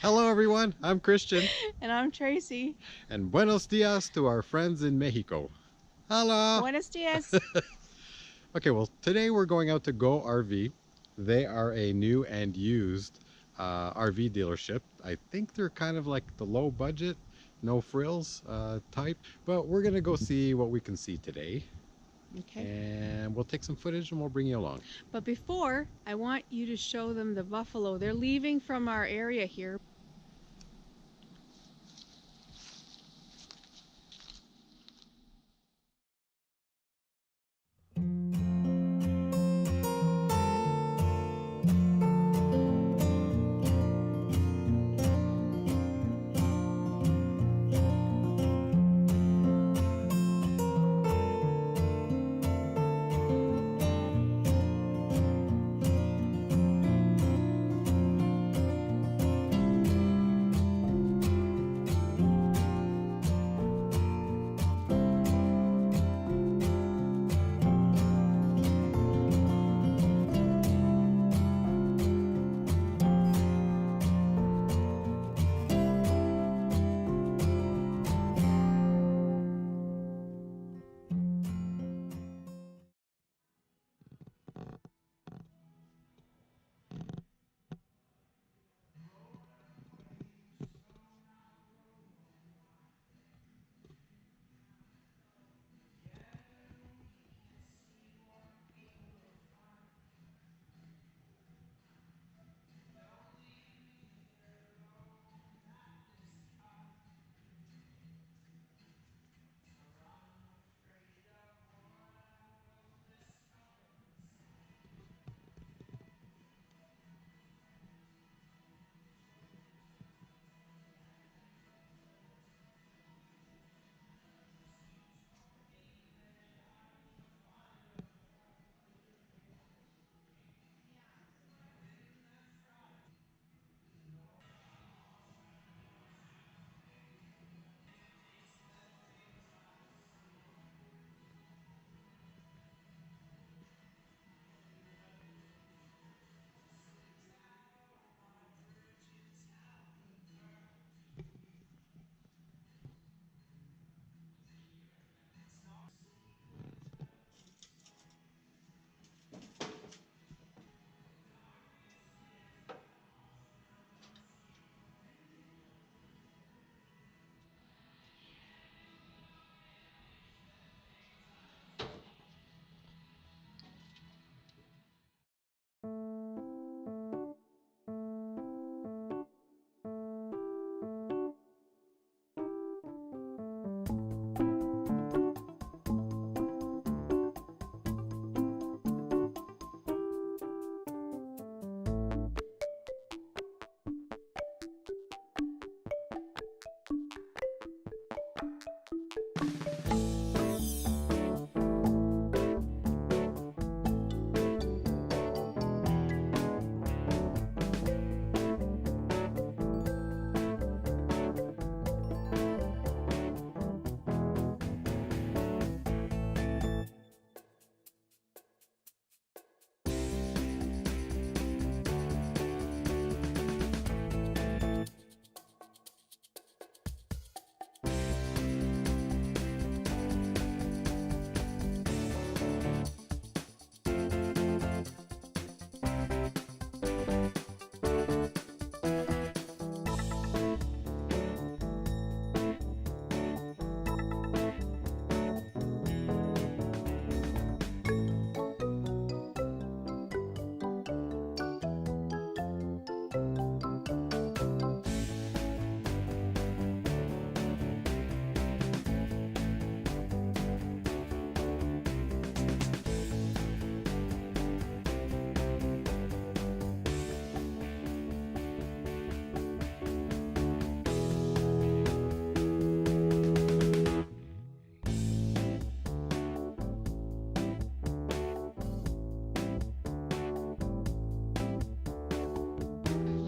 Hello everyone, I'm Christian. And I'm Tracy. And buenos dias to our friends in Mexico. Hello! Buenos dias. Okay, well today we're going out to Go RV. They are a new and used RV dealership. I think they're kind of like the low budget, no frills type. But we're gonna go see what we can see today. Okay. And we'll take some footage and we'll bring you along. But before, I want you to show them the buffalo. They're leaving from our area here.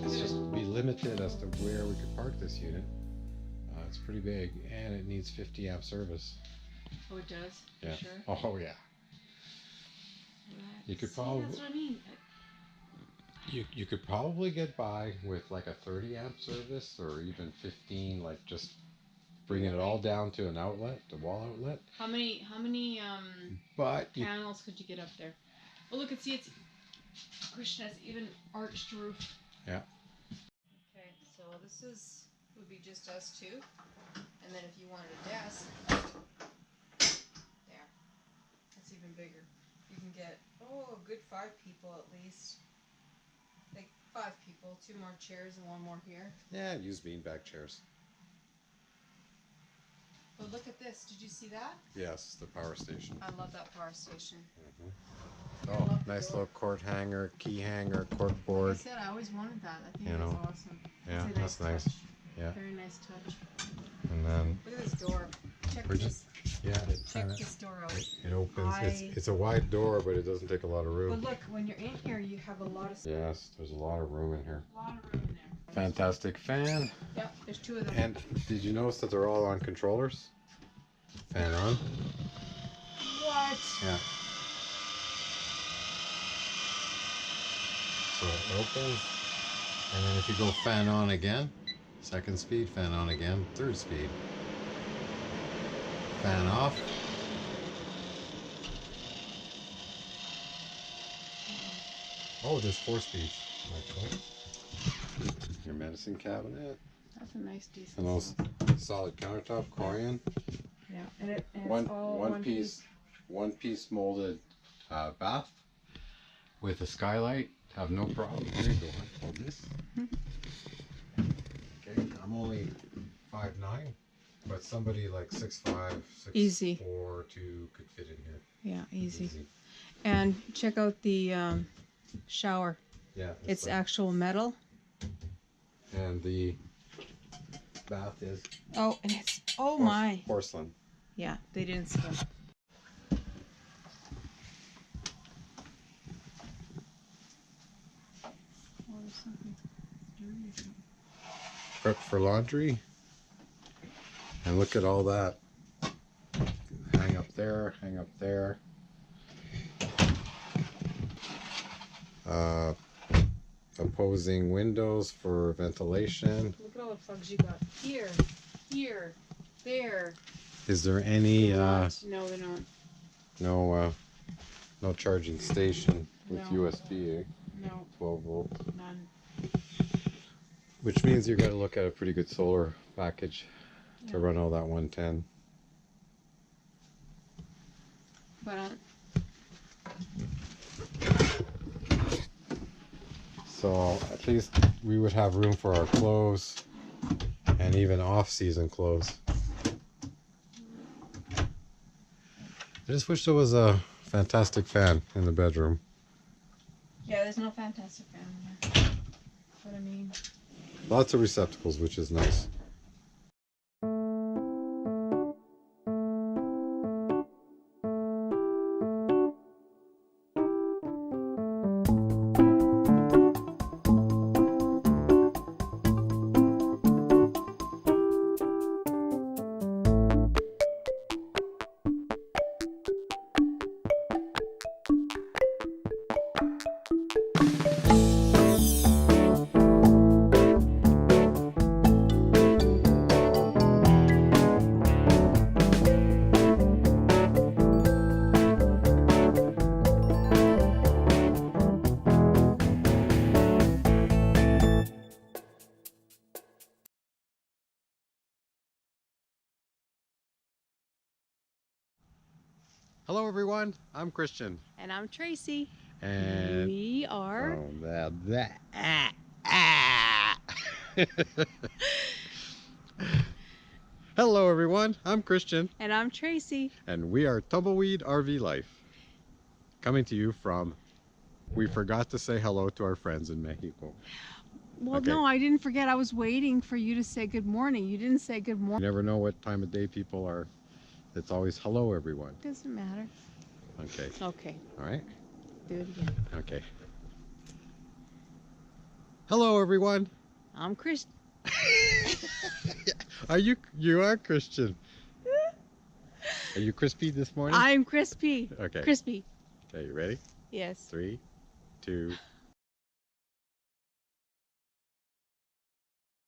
It's just be limited as to where we could park this unit. It's pretty big and it needs 50 amp service. Oh, it does? Yeah. Sure. Oh yeah. You could See, probably that's what I mean. You could probably get by with like a 30 amp service or even 15, like just bringing it all down to an outlet, the wall outlet. How many But panels could you get up there? Oh, look, see, it's Christian has even arched roof. Yeah. Okay, so this would be just us two, and then if you wanted a desk, there, that's even bigger. You can get a good 5 people at least. Like 5 people, 2 more chairs and 1 more here. Yeah, use beanbag chairs. But look at this. Did you see that? Yes, the power station. I love that power station. Oh, nice little cord hanger, key hanger, cork board. Like I said, I always wanted that. I think You that's know. awesome. Yeah, It's a that's nice. touch. Yeah. Very nice touch. And then Look at this door. Check we're this. yeah, it Check kinda, this door out. it opens. It's a wide door, but it doesn't take a lot of room. But look, when you're in here, you have a lot of space. Yes, there's a lot of room in here. A lot of room in there. Fantastic fan. Yep, there's 2 of them. And did you notice that they're all on controllers? Fan on. What? Yeah. So it opens, and then if you go fan on again, 2nd speed, fan on again, 3rd speed. Fan off. Oh, there's 4 speeds, actually. Your medicine cabinet. That's a nice, decent And those size. solid countertop, Corian. Yeah, and it's all One piece molded bath with a skylight. Have no problem. Here you go. Hold this. Okay, I'm only 5'9", but somebody like 6'5", Easy. 6'4", 2 could fit in here. Yeah, easy. And check out the shower. Yeah. It's like, actual metal. and the bath is Oh, and it's, oh my. porcelain. Yeah, they didn't spill. Oh, there's something dirty or something. Prep for laundry. And look at all that. Hang up there, hang up there. Opposing windows for ventilation. Look at all the plugs you got. Here, here, there. Is there any No, they're not. no charging station with No. USB, eh? No, 12 volt. none. Which means you're gonna look at a pretty good solar package to Yeah. run all that 110. But So at least we would have room for our clothes and even off-season clothes. I just wish there was a fantastic fan in the bedroom. yeah, there's no fantastic fan in there. But I mean, Lots of receptacles, which is nice. Hello everyone, I'm Christian. and I'm Tracy. And We are. Hello everyone, I'm Christian. And I'm Tracy. And we are Tumbleweed RV Life. Coming to you from, we forgot to say hello to our friends in Mexico. Well, Okay. no, I didn't forget. I was waiting for you to say good morning. You didn't say good You morning. never know what time of day people are. It's always hello everyone. Doesn't matter. Okay, Okay, all right, do it again. okay. Hello everyone. I'm Chris. You are Christian. Are you crispy this morning? I'm crispy. Okay. Crispy. Okay, you ready? Yes. 3, 2,